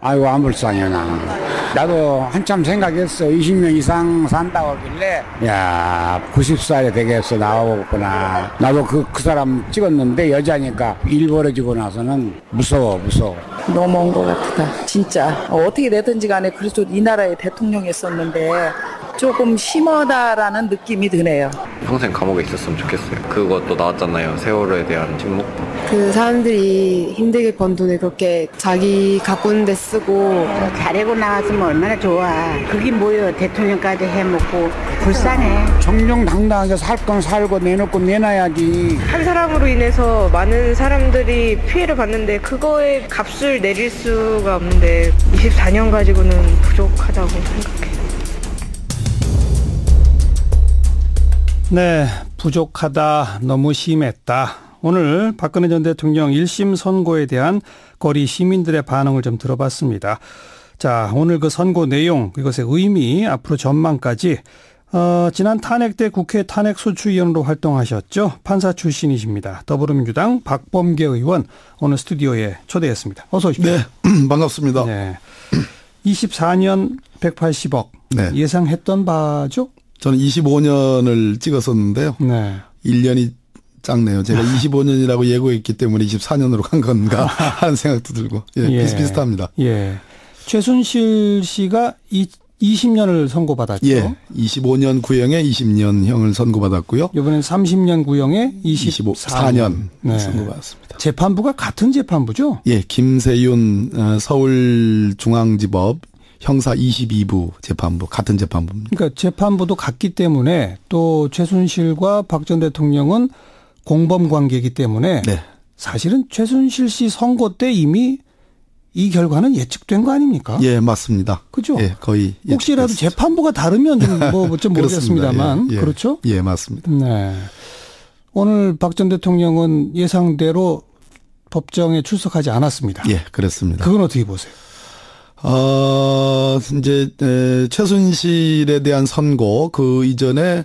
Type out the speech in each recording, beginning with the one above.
아이고 안 불쌍해 나. 나도 한참 생각했어. 20년 이상 산다고 하길래 야 90살이 되겠어 나오겠구나. 나도 그 사람 찍었는데 여자니까 일 벌어지고 나서는 무서워. 너무 온 것 같다. 진짜 어떻게 되든지 간에 그래도 이 나라의 대통령이었었는데 조금 심하다라는 느낌이 드네요. 평생 감옥에 있었으면 좋겠어요. 그것도 나왔잖아요. 세월호에 대한 침묵. 그 사람들이 힘들게 번 돈을 그렇게 자기 가꾸는 데 쓰고 잘하고 나왔으면 얼마나 좋아. 그게 뭐예요. 대통령까지 해먹고 불쌍해. 정정당당하게 살 건 살고 내놓고 내놔야지. 한 사람으로 인해서 많은 사람들이 피해를 봤는데 그거에 값을 내릴 수가 없는데 24년 가지고는 부족하다고 생각해요. 네, 부족하다, 너무 심했다. 오늘 박근혜 전 대통령 1심 선고에 대한 거리 시민들의 반응을 좀 들어봤습니다. 자, 오늘 그 선고 내용, 이것의 의미, 앞으로 전망까지 지난 탄핵 때 국회 탄핵소추위원으로 활동하셨죠. 판사 출신이십니다. 더불어민주당 박범계 의원 오늘 스튜디오에 초대했습니다. 어서 오십시오. 네, 반갑습니다. 네. 24년 180억 네. 예상했던 바죠? 저는 25년을 찍었었는데요. 네. 1년이 작네요. 제가 25년이라고 예고했기 때문에 24년으로 간 건가 하는 생각도 들고 비슷비슷합니다. 예. 최순실 씨가 20년을 선고받았죠. 예. 25년 구형에 20년형을 선고받았고요. 이번엔 30년 구형에 24년 네. 선고받았습니다. 재판부가 같은 재판부죠? 예. 김세윤 서울중앙지법 형사 22부 재판부 같은 재판부입니다. 그러니까 재판부도 같기 때문에 또 최순실과 박 전 대통령은 공범 관계이기 때문에 네. 사실은 최순실 씨 선고 때 이미 이 결과는 예측된 거 아닙니까? 예, 맞습니다. 그죠? 예, 거의 혹시라도 예측됐습니다. 재판부가 다르면 좀 모르겠습니다만 예, 예. 그렇죠? 예, 맞습니다. 네. 오늘 박 전 대통령은 예상대로 법정에 출석하지 않았습니다. 예, 그렇습니다. 그건 어떻게 보세요? 이제 최순실에 대한 선고 그 이전에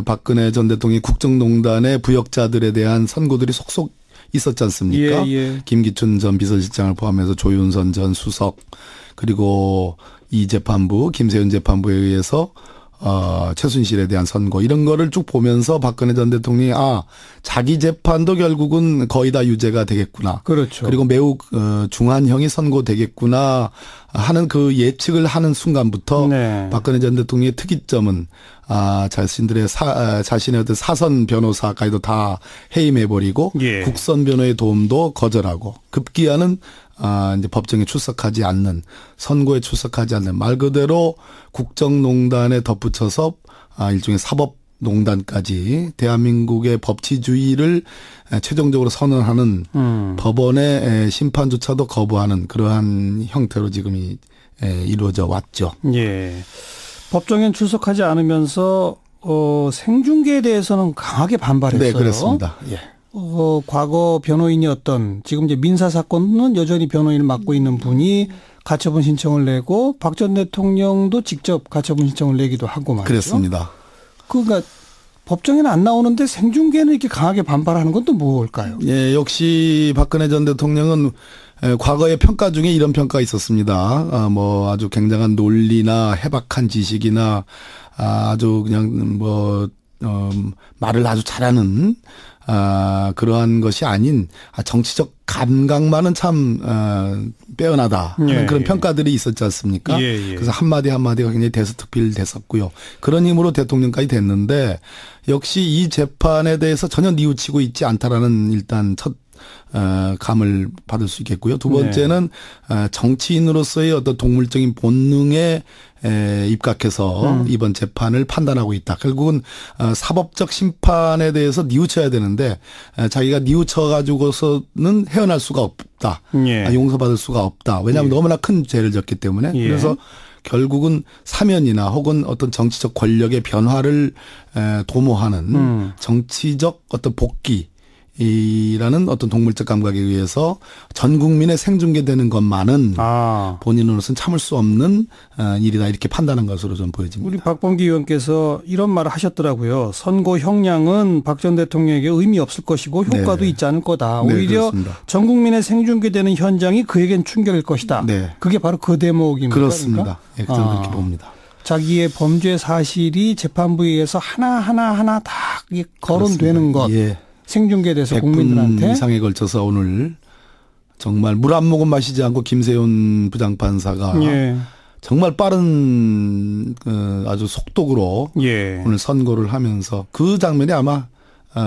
박근혜 전 대통령이 국정농단의 부역자들에 대한 선고들이 속속 있었지 않습니까? 예. 김기춘 전 비서실장을 포함해서 조윤선 전 수석 그리고 이 재판부 김세윤 재판부에 의해서 최순실에 대한 선고 이런 거를 쭉 보면서 박근혜 전 대통령이 자기 재판도 결국은 거의 다 유죄가 되겠구나. 그렇죠. 그리고 매우 중한형이 선고되겠구나 하는 그 예측을 하는 순간부터 네. 박근혜 전 대통령의 특이점은 자신들의 자신의 어떤 사선 변호사까지도 다 해임해버리고 예. 국선 변호의 도움도 거절하고 급기야는 이제 법정에 출석하지 않는 선고에 출석하지 않는 말 그대로 국정농단에 덧붙여서 일종의 사법농단까지 대한민국의 법치주의를 최종적으로 선언하는 법원의 심판조차도 거부하는 그러한 형태로 지금 이루어져 왔죠. 예. 법정엔 출석하지 않으면서 생중계에 대해서는 강하게 반발했어요. 네, 그렇습니다. 예. 과거 변호인이었던 지금 이제 민사 사건은 여전히 변호인을 맡고 있는 분이 가처분 신청을 내고 박 전 대통령도 직접 가처분 신청을 내기도 하고 말이죠. 그렇습니다. 그러니까 법정에는 안 나오는데 생중계는 이렇게 강하게 반발하는 건 또 뭘까요? 예, 역시 박근혜 전 대통령은 과거의 평가 중에 이런 평가가 있었습니다. 아주 굉장한 논리나 해박한 지식이나 아주 그냥 말을 아주 잘하는 그러한 것이 아닌 정치적 감각만은 참 빼어나다 하는 그런 평가들이 있었지 않습니까? 그래서 한마디 한마디가 굉장히 대서특필됐었고요. 그런 힘으로 대통령까지 됐는데 역시 이 재판에 대해서 전혀 뉘우치고 있지 않다라는 일단 첫 감을 받을 수 있겠고요. 두 번째는 정치인으로서의 어떤 동물적인 본능에 입각해서 이번 재판을 판단하고 있다. 결국은 사법적 심판에 대해서 뉘우쳐야 되는데 자기가 뉘우쳐가지고서는 헤어날 수가 없다. 용서받을 수가 없다. 왜냐하면 너무나 큰 죄를 졌기 때문에. 그래서 결국은 사면이나 혹은 어떤 정치적 권력의 변화를 도모하는 정치적 어떤 복귀 이라는 어떤 동물적 감각에 의해서 전 국민의 생중계되는 것만은 본인으로서는 참을 수 없는 일이다 이렇게 판단한 것으로 좀 보여집니다. 우리 박범기 의원께서 이런 말을 하셨더라고요. 선거 형량은 박 전 대통령에게 의미 없을 것이고 효과도 있지 않을 거다. 오히려 전 국민의 생중계되는 현장이 그에겐 충격일 것이다. 그게 바로 그 대목입니다. 그렇습니다. 저는 그렇게 봅니다. 자기의 범죄 사실이 재판부에 의해서 하나 다 거론되는 것. 생중계돼서 국민들한테 100분 이상에 걸쳐서 오늘 정말 물 한 모금 마시지 않고 김세훈 부장판사가 정말 빠른 아주 속독으로 오늘 선고를 하면서 그 장면이 아마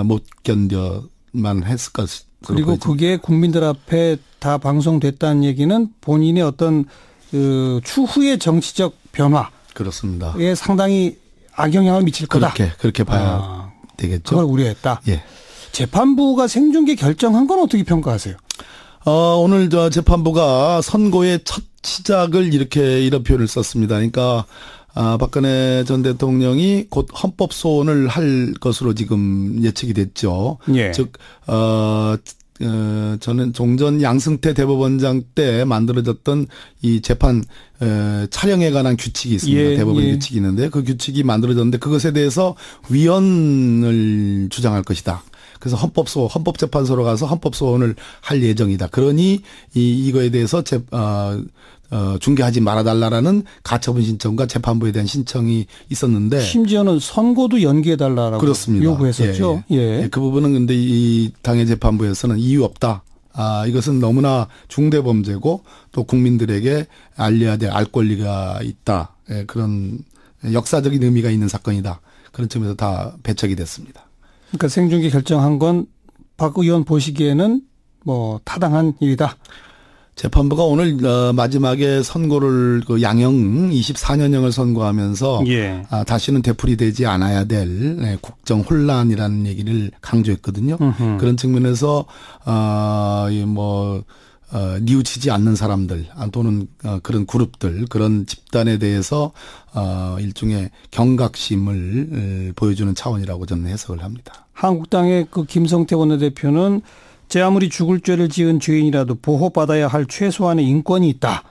못 견뎌만 했을 것으로 그리고 보여집니다. 그게 국민들 앞에 다 방송됐다는 얘기는 본인의 어떤 추후의 정치적 변화에 그렇습니다. 상당히 악영향을 미칠 거다. 그렇게 봐야 되겠죠. 그걸 우려했다. 예. 재판부가 생중계 결정한 건 어떻게 평가하세요? 오늘 재판부가 선고의 첫 시작을 이런 표현을 썼습니다. 그러니까 박근혜 전 대통령이 곧 헌법 소원을 할 것으로 지금 예측이 됐죠. 즉 저는 종전 양승태 대법원장 때 만들어졌던 이 재판 촬영에 관한 규칙이 있습니다. 대법원 규칙이 있는데 그 규칙이 만들어졌는데 그것에 대해서 위헌을 주장할 것이다. 그래서 헌법재판소로 가서 헌법소원을 할 예정이다. 그러니 이거에 대해서 중계하지 말아달라라는 가처분 신청과 재판부에 대한 신청이 있었는데 심지어는 선고도 연기해달라고 그렇습니다. 요구했었죠. 그 부분은 근데 이 당의 재판부에서는 이유 없다. 이것은 너무나 중대범죄고 또 국민들에게 알려야 될 알 권리가 있다. 그런 역사적인 의미가 있는 사건이다. 그런 점에서 다 배척이 됐습니다. 그러니까 생중계 결정한 건 박 의원 보시기에는 뭐 타당한 일이다. 재판부가 오늘 마지막에 선고를 양형 24년형을 선고하면서 다시는 되풀이되지 않아야 될 국정 혼란이라는 얘기를 강조했거든요. 그런 측면에서 뉘우치지 않는 사람들 또는 그런 그룹들 그런 집단에 대해서 일종의 경각심을 보여주는 차원이라고 저는 해석을 합니다. 한국당의 그 김성태 원내대표는 제 아무리 죽을 죄를 지은 죄인이라도 보호받아야 할 최소한의 인권이 있다.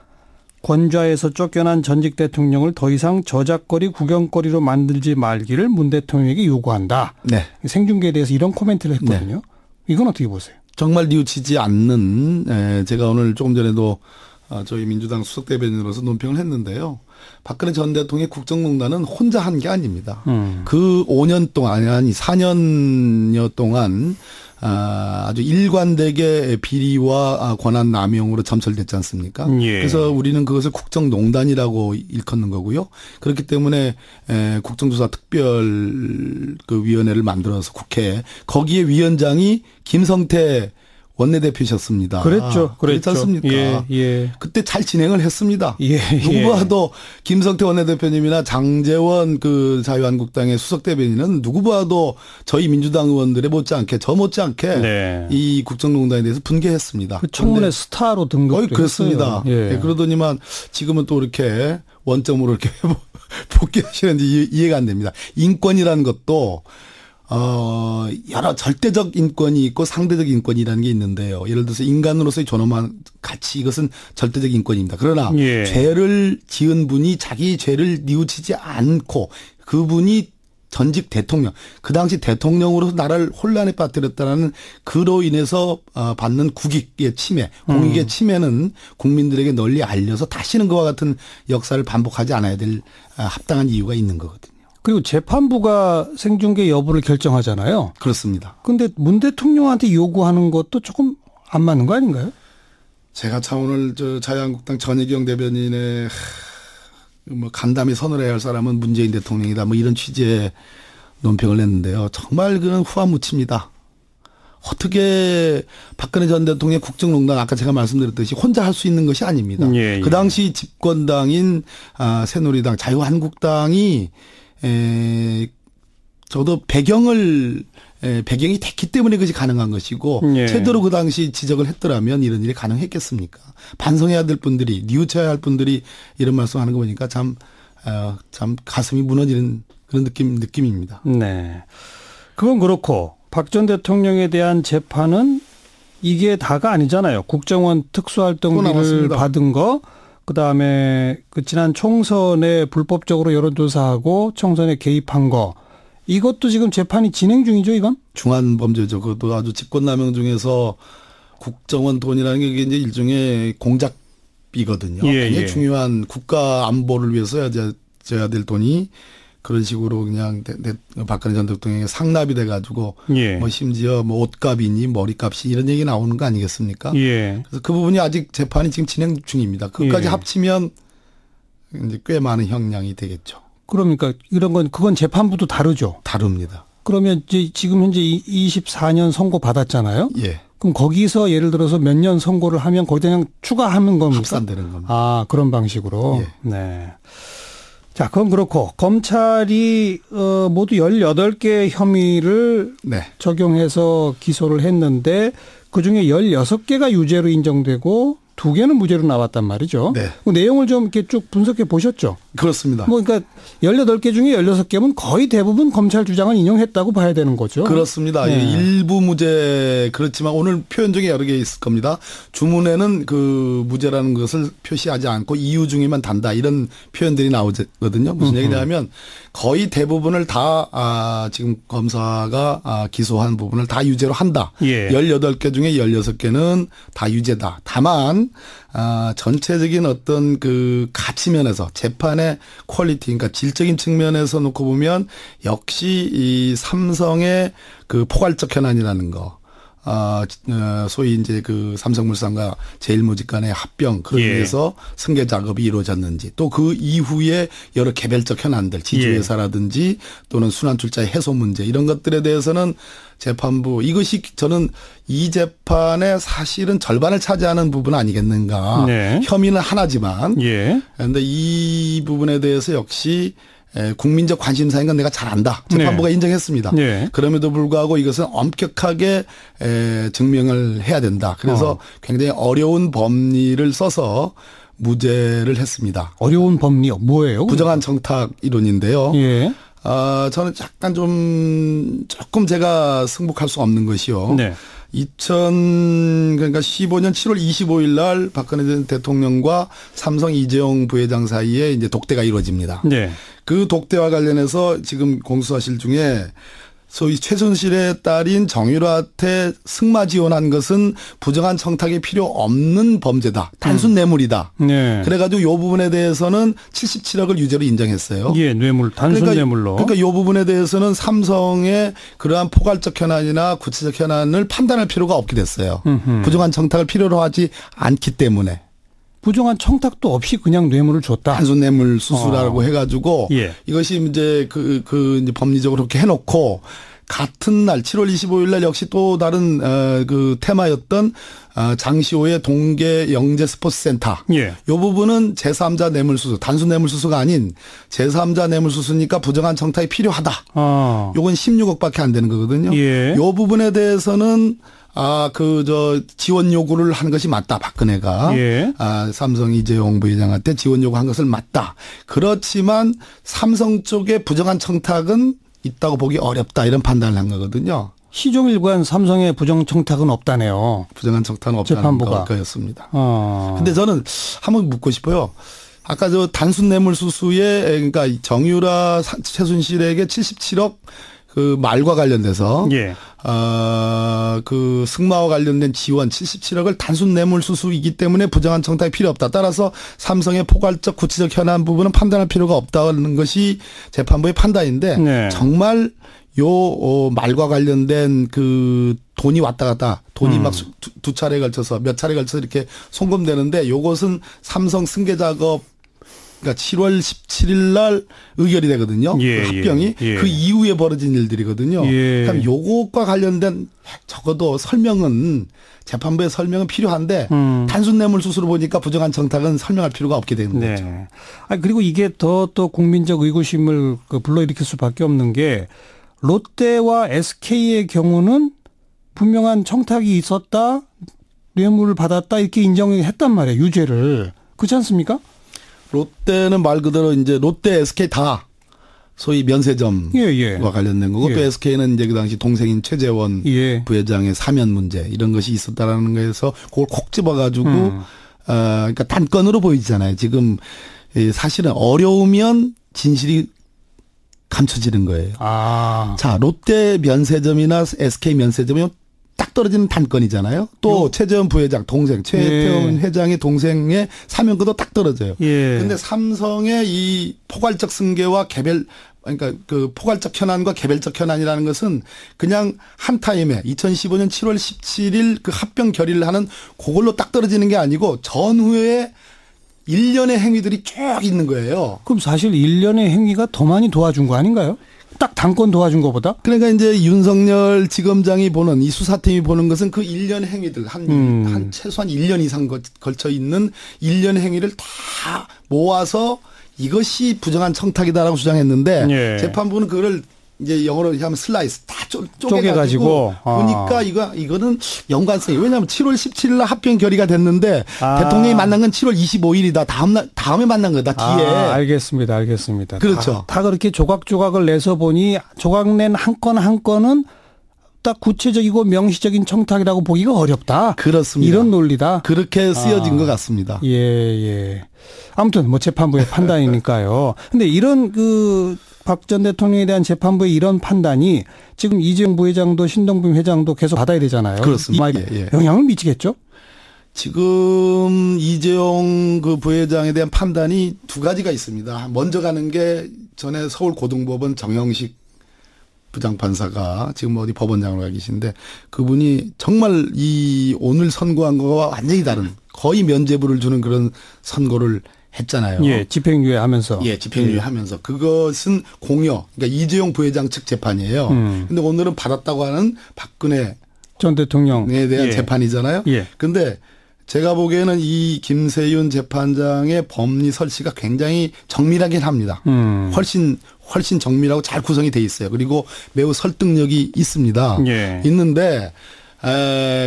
권좌에서 쫓겨난 전직 대통령을 더 이상 저작거리 구경거리로 만들지 말기를 문 대통령에게 요구한다. 생중계에 대해서 이런 코멘트를 했거든요. 이건 어떻게 보세요? 정말 뉘우치지 않는 제가 오늘 조금 전에도 저희 민주당 수석대변인으로서 논평을 했는데요. 박근혜 전 대통령의 국정농단은 혼자 한 게 아닙니다. 그 5년 동안 아니 4년여 동안 아주 일관되게 비리와 권한 남용으로 점철됐지 않습니까? 그래서 우리는 그것을 국정농단이라고 일컫는 거고요. 그렇기 때문에 국정조사 특별 그 위원회를 만들어서 국회에 거기에 위원장이 김성태 원내대표셨습니다. 그랬죠. 그렇지 않습니까? 그때 잘 진행을 했습니다. 누구 봐도 김성태 원내대표님이나 장제원 그 자유한국당의 수석대변인은 누구 봐도 저희 민주당 의원들의 못지않게 이 국정농단에 대해서 분개했습니다. 그 청문회 스타로 등극했어요. 그렇습니다. 그러더니만 지금은 또 이렇게 원점으로 이렇게 복귀하시는지 이해가 안 됩니다. 인권이라는 것도 여러 절대적 인권이 있고 상대적 인권이라는 게 있는데요. 예를 들어서 인간으로서의 존엄한 가치 이것은 절대적 인권입니다. 그러나 죄를 지은 분이 자기 죄를 뉘우치지 않고 그분이 전직 대통령, 그 당시 대통령으로서 나라를 혼란에 빠뜨렸다는 그로 인해서 받는 국익의 침해, 공익의 침해는 국민들에게 널리 알려서 다시는 그와 같은 역사를 반복하지 않아야 될 합당한 이유가 있는 거거든요. 그리고 재판부가 생중계 여부를 결정하잖아요. 그렇습니다. 그런데 문 대통령한테 요구하는 것도 조금 안 맞는 거 아닌가요? 제가 참 오늘 자유한국당 전혜경 대변인의 간담회 선언해야 할 사람은 문재인 대통령이다. 이런 취지의 논평을 했는데요. 정말 그는 후한무치입니다. 어떻게 박근혜 전 대통령의 국정농단 아까 제가 말씀드렸듯이 혼자 할 수 있는 것이 아닙니다. 그 당시 집권당인 새누리당 자유한국당이 저도 배경이 됐기 때문에 그것이 가능한 것이고 제대로 그 당시 지적을 했더라면 이런 일이 가능했겠습니까? 반성해야 될 분들이 뉘우쳐야 할 분들이 이런 말씀하는 거 보니까 참 가슴이 무너지는 그런 느낌입니다. 네, 그건 그렇고 박 전 대통령에 대한 재판은 이게 다가 아니잖아요. 국정원 특수활동비를 받은 거, 그다음에 그 지난 총선에 불법적으로 여론조사하고 총선에 개입한 거, 이것도 지금 재판이 진행 중이죠, 이건? 중환범죄죠. 그것도 아주 직권남용 중에서 국정원 돈이라는 게 이제 일종의 공작비거든요. 굉장히 중요한 국가 안보를 위해서 써야 될 돈이 그런 식으로 그냥 박근혜 전 대통령이 상납이 돼가지고 뭐 심지어 뭐 옷값이니 머리값이 이런 얘기 나오는 거 아니겠습니까? 그래서 그 부분이 아직 재판이 지금 진행 중입니다. 그것까지 합치면 이제 꽤 많은 형량이 되겠죠. 그러니까 이런 건 그건 재판부도 다르죠. 다릅니다. 그러면 이제 지금 현재 24년 선고 받았잖아요. 예. 그럼 거기서 예를 들어서 몇 년 선고를 하면 거기다 그냥 추가하는 겁니까? 합산되는 겁니다. 아, 그런 방식으로. 예. 네. 자, 그건 그렇고 검찰이 모두 18개 혐의를 적용해서 기소를 했는데 그중에 16개가 유죄로 인정되고 2개는 무죄로 나왔단 말이죠. 네. 그 내용을 좀 이렇게 쭉 분석해 보셨죠? 그렇습니다. 뭐 그러니까 18개 중에 16개면 거의 대부분 검찰 주장을 인용했다고 봐야 되는 거죠. 그렇습니다. 네. 일부 무죄 그렇지만 오늘 표현 중에 여러 개 있을 겁니다. 주문에는 그 무죄라는 것을 표시하지 않고 이유 중에만 단다 이런 표현들이 나오거든요. 무슨 얘기냐면 거의 대부분을 다 지금 검사가 기소한 부분을 다 유죄로 한다. 18개 중에 16개는 다 유죄다. 다만 전체적인 어떤 그 가치 면에서 재판의 퀄리티, 그러니까 질적인 측면에서 놓고 보면 역시 이 삼성의 그 포괄적 현안이라는 거, 소위 이제 그 삼성물산과 제일모직 간의 합병, 그런 위해서 승계 작업이 이루어졌는지, 또 그 이후에 여러 개별적 현안들, 지주회사라든지 또는 순환출자의 해소 문제, 이런 것들에 대해서는 재판부, 이것이 저는 이 재판의 사실은 절반을 차지하는 부분 아니겠는가. 혐의는 하나지만. 그런데 이 부분에 대해서 역시 국민적 관심사인 건 내가 잘 안다. 재판부가 인정했습니다. 그럼에도 불구하고 이것은 엄격하게 증명을 해야 된다. 그래서 굉장히 어려운 법리를 써서 무죄를 했습니다. 어려운 법리요? 뭐예요? 부정한 청탁 이론인데요. 저는 약간 조금 제가 승복할 수 없는 것이요. 2015년 7월 25일 날 박근혜 전 대통령과 삼성 이재용 부회장 사이에 이제 독대가 이루어집니다. 그 독대와 관련해서 지금 공수사실 중에 소위 최순실의 딸인 정유라한테 승마 지원한 것은 부정한 청탁이 필요 없는 범죄다. 단순 뇌물이다. 그래가지고 이 부분에 대해서는 77억을 유죄로 인정했어요. 뇌물, 단순 뇌물로. 그러니까 이 부분에 대해서는 삼성의 그러한 포괄적 현안이나 구체적 현안을 판단할 필요가 없게 됐어요. 부정한 청탁을 필요로 하지 않기 때문에. 부정한 청탁도 없이 그냥 뇌물을 줬다. 단순 뇌물 수수라고 해가지고 이것이 이제 이제 법리적으로 그렇게 해놓고 같은 날 7월 25일 날 역시 또 다른 그 테마였던 장시호의 동계 영재 스포츠센터. 이 부분은 제3자 뇌물수수, 단순 뇌물수수가 아닌 제3자 뇌물수수니까 부정한 청탁이 필요하다. 요건 16억밖에 안 되는 거거든요. 이 부분에 대해서는 지원 요구를 한 것이 맞다. 박근혜가. 삼성 이재용 부회장한테 지원 요구한 것을 맞다. 그렇지만 삼성 쪽에 부정한 청탁은 있다고 보기 어렵다. 이런 판단을 한 거거든요. 시종일관 삼성의 부정 청탁은 없다네요. 부정한 청탁은 없다는 거였습니다. 근데 저는 한번 묻고 싶어요. 아까 단순 뇌물 수수에 그러니까 정유라 최순실에게 77억 그 말과 관련돼서 그 승마와 관련된 지원 77억을 단순 뇌물 수수이기 때문에 부정한 청탁이 필요 없다. 따라서 삼성의 포괄적 구체적 현안 부분은 판단할 필요가 없다는 것이 재판부의 판단인데 정말 요 말과 관련된 그 돈이 왔다 갔다 돈이 막 두 차례에 걸쳐서 몇 차례에 걸쳐서 이렇게 송금되는데 요것은 삼성 승계 작업 그러니까 7월 17일 날 의결이 되거든요. 그 합병이. 그 이후에 벌어진 일들이거든요. 그럼 요것과 관련된 적어도 설명은 재판부의 설명은 필요한데 단순 뇌물 수수로 보니까 부정한 청탁은 설명할 필요가 없게 되는 거죠. 그리고 이게 또 국민적 의구심을 불러일으킬 수밖에 없는 게 롯데와 SK의 경우는 분명한 청탁이 있었다, 뇌물을 받았다 이렇게 인정했단 말이에요. 유죄를. 그렇지 않습니까? 롯데는 말 그대로 이제 롯데, SK 다 소위 면세점과 관련된 거고 또 SK는 이제 그 당시 동생인 최재원 부회장의 사면 문제 이런 것이 있었다라는 거에서 그걸 콕 집어가지고 그러니까 단건으로 보이잖아요. 지금 사실은 어려우면 진실이 감춰지는 거예요. 자, 롯데 면세점이나 SK 면세점이 딱 떨어지는 단건이잖아요. 또 최재원 부회장 동생 최태원 회장의 동생의 사면권도 딱 떨어져요. 그런데 삼성의 이 포괄적 승계와 개별 그러니까 그 포괄적 현안과 개별적 현안이라는 것은 그냥 한 타임에 2015년 7월 17일 그 합병 결의를 하는 그걸로 딱 떨어지는 게 아니고 전후에 일련의 행위들이 쭉 있는 거예요. 그럼 사실 일련의 행위가 더 많이 도와준 거 아닌가요? 딱 당권 도와준 것보다? 그러니까 이제 윤석열 지검장이 보는 이 수사팀이 보는 것은 그 일련의 행위들 한 최소한 1년 이상 걸쳐 있는 일련의 행위를 다 모아서 이것이 부정한 청탁이다라고 주장했는데 재판부는 그거를 이제 영어로 하면 슬라이스 다 쪼개가지고 보니까 이거는 연관성이 왜냐하면 7월 17일 날 합병 결의가 됐는데 대통령이 만난 건 7월 25일이다. 다음에 만난 거다. 뒤에. 알겠습니다. 그렇죠. 다 그렇게 조각조각을 내서 보니 조각낸 한 건 한 건은 딱 구체적이고 명시적인 청탁이라고 보기가 어렵다. 그렇습니다. 이런 논리다. 그렇게 쓰여진 것 같습니다. 아무튼 뭐 재판부의 판단이니까요. 근데 이런 박 전 대통령에 대한 재판부의 이런 판단이 지금 이재용 부회장도 신동빈 회장도 계속 받아야 되잖아요. 그렇습니다. 영향을 미치겠죠? 지금 이재용 그 부회장에 대한 판단이 두 가지가 있습니다. 먼저 가는 게 전에 서울고등법원 정영식 부장판사가 지금 어디 법원장으로 가 계신데 그분이 정말 이 오늘 선고한 거와 완전히 다른 거의 면죄부를 주는 그런 선고를 했잖아요. 집행유예하면서. 집행유예하면서. 그것은 공여, 그러니까 이재용 부회장 측 재판이에요. 근데 오늘은 받았다고 하는 박근혜 전 대통령에 대한 재판이잖아요. 근데 제가 보기에는 이 김세윤 재판장의 법리 설치가 굉장히 정밀하긴 합니다. 훨씬 정밀하고 잘 구성이 돼 있어요. 그리고 매우 설득력이 있습니다. 있는데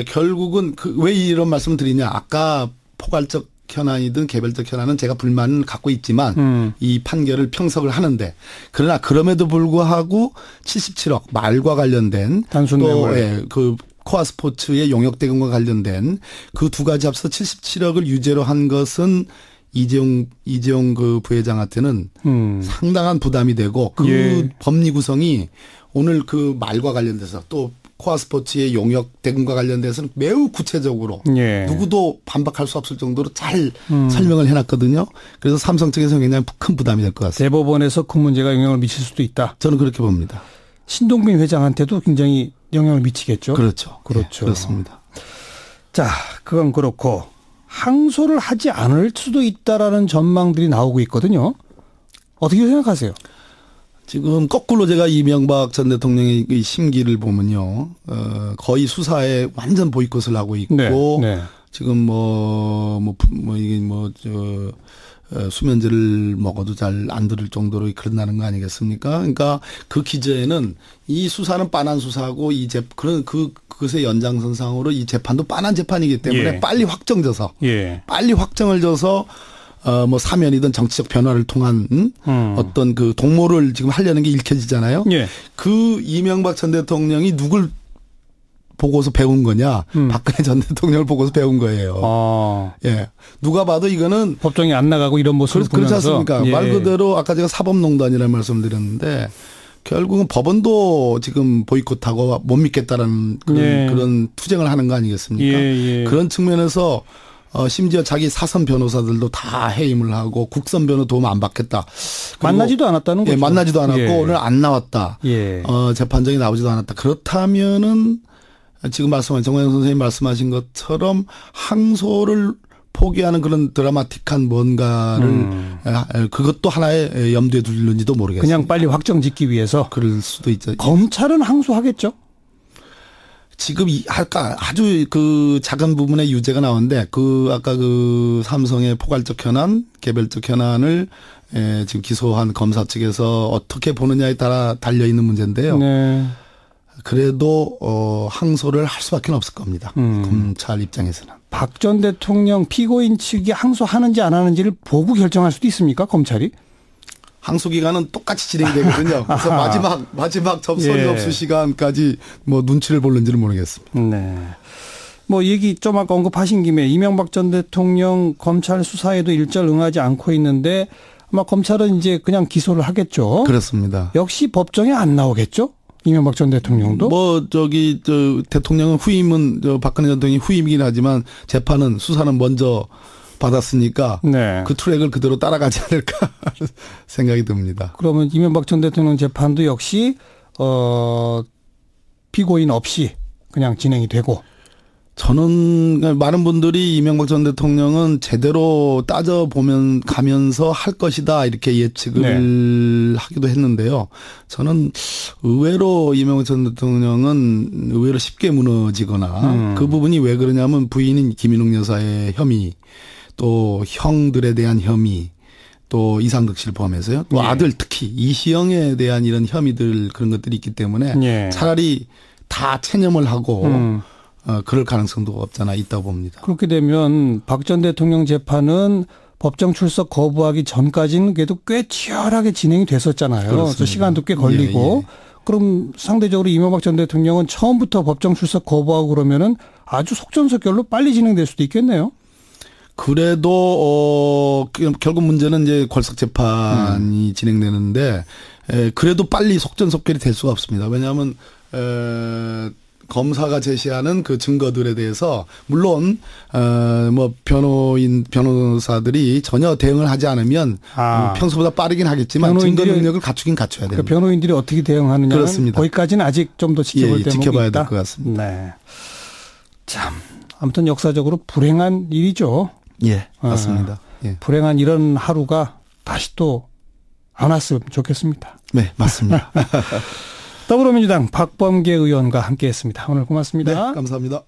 결국은 왜 이런 말씀을 드리냐. 아까 포괄적 현안이든 개별적 현안은 제가 불만을 갖고 있지만 이 판결을 평석을 하는데 그러나 그럼에도 불구하고 77억 말과 관련된 단순 뇌물 그 코아 스포츠의 용역 대금과 관련된 그 두 가지 합쳐 77억을 유죄로 한 것은 이재용 그 부회장한테는 상당한 부담이 되고 그 법리 구성이 오늘 그 말과 관련돼서 또 코아 스포츠의 용역 대금과 관련돼서는 매우 구체적으로 누구도 반박할 수 없을 정도로 잘 설명을 해놨거든요. 그래서 삼성 측에서 굉장히 큰 부담이 될 것 같습니다. 대법원에서 그 문제가 영향을 미칠 수도 있다. 저는 그렇게 봅니다. 신동빈 회장한테도 굉장히 영향을 미치겠죠. 그렇죠. 그렇습니다. 자, 그건 그렇고 항소를 하지 않을 수도 있다라는 전망들이 나오고 있거든요. 어떻게 생각하세요? 지금 거꾸로 제가 이명박 전 대통령의 심기를 보면요, 거의 수사에 완전 보이콧을 하고 있고, 지금 수면제를 먹어도 잘 안 들을 정도로 그런다는 거 아니겠습니까? 그러니까 그 기저에는 이 수사는 빤한 수사고 그것의 연장선상으로 이 재판도 빤한 재판이기 때문에 빨리 확정져서, 빨리 확정을 줘서 사면이든 정치적 변화를 통한 어떤 그 동모를 지금 하려는 게 읽혀지잖아요. 그 이명박 전 대통령이 누굴 보고서 배운 거냐? 박근혜 전 대통령을 보고서 배운 거예요. 누가 봐도 이거는 법정에 안 나가고 이런 모습을 보면서. 그렇지 않습니까? 말 그대로 아까 제가 사법농단이라는 말씀을 드렸는데 결국은 법원도 지금 보이콧하고 못 믿겠다라는 그런 투쟁을 하는 거 아니겠습니까? 그런 측면에서 심지어 자기 사선 변호사들도 다 해임을 하고 국선 변호 도움 안 받겠다. 만나지도 않았다는 거죠. 만나지도 않았고 오늘 안 나왔다. 재판정에 나오지도 않았다. 그렇다면은 지금 말씀하신 정광영 선생님 말씀하신 것처럼 항소를 포기하는 그런 드라마틱한 뭔가를 그것도 하나의 염두에 둘는지도 모르겠습니다. 그냥 빨리 확정 짓기 위해서. 그럴 수도 있죠. 검찰은 항소하겠죠? 지금 아까 아주 그 작은 부분의 유죄가 나오는데 아까 그 삼성의 포괄적 현안, 개별적 현안을 지금 기소한 검사 측에서 어떻게 보느냐에 따라 달려 있는 문제인데요. 그래도 항소를 할 수밖에 없을 겁니다. 검찰 입장에서는. 박 전 대통령 피고인 측이 항소하는지 안 하는지를 보고 결정할 수도 있습니까? 검찰이? 항소 기간은 똑같이 진행되거든요. 그래서 마지막 접선 예. 접수 시간까지 뭐 눈치를 볼는지는 모르겠습니다. 네. 뭐 얘기 좀 아까 언급하신 김에 이명박 전 대통령 검찰 수사에도 일절 응하지 않고 있는데 아마 검찰은 이제 그냥 기소를 하겠죠. 그렇습니다. 역시 법정에 안 나오겠죠? 이명박 전 대통령도? 대통령은 후임은 박근혜 전 대통령이 후임이긴 하지만 재판은 수사는 먼저 받았으니까 네. 그 트랙을 그대로 따라가지 않을까 생각이 듭니다. 그러면 이명박 전 대통령 재판도 역시 피고인 없이 그냥 진행이 되고. 저는 많은 분들이 이명박 전 대통령은 제대로 따져보면 가면서 할 것이다 이렇게 예측을 하기도 했는데요. 저는 의외로 이명박 전 대통령은 의외로 쉽게 무너지거나 그 부분이 왜 그러냐면 부인인 김인욱 여사의 혐의 또 형들에 대한 혐의 또 이상득 씨를 포함해서요. 또 아들 특히 이시영에 대한 이런 혐의들 그런 것들이 있기 때문에 차라리 다 체념을 하고 그럴 가능성도 없잖아 있다고 봅니다. 그렇게 되면 박 전 대통령 재판은 법정 출석 거부하기 전까지는 그래도 꽤 치열하게 진행이 됐었잖아요. 그렇습니다. 그래서 시간도 꽤 걸리고. 그럼 상대적으로 이명박 전 대통령은 처음부터 법정 출석 거부하고 그러면은 아주 속전속결로 빨리 진행될 수도 있겠네요. 그래도 결국 문제는 이제 걸석 재판이 진행되는데 그래도 빨리 속전속결이 될 수가 없습니다. 왜냐하면 검사가 제시하는 그 증거들에 대해서 물론 뭐 변호사들이 전혀 대응을 하지 않으면 평소보다 빠르긴 하겠지만 증거 능력을 갖추긴 갖춰야 됩니다. 그러니까 변호인들이 어떻게 대응하느냐는 그렇습니다. 거기까지는 아직 좀 더 지켜볼 대목이 지켜봐야 있다. 될 것 같습니다. 네. 참 아무튼 역사적으로 불행한 일이죠. 예, 맞습니다. 불행한 이런 하루가 다시 또 안 왔으면 좋겠습니다. 네, 맞습니다. 더불어민주당 박범계 의원과 함께했습니다. 오늘 고맙습니다. 네, 감사합니다.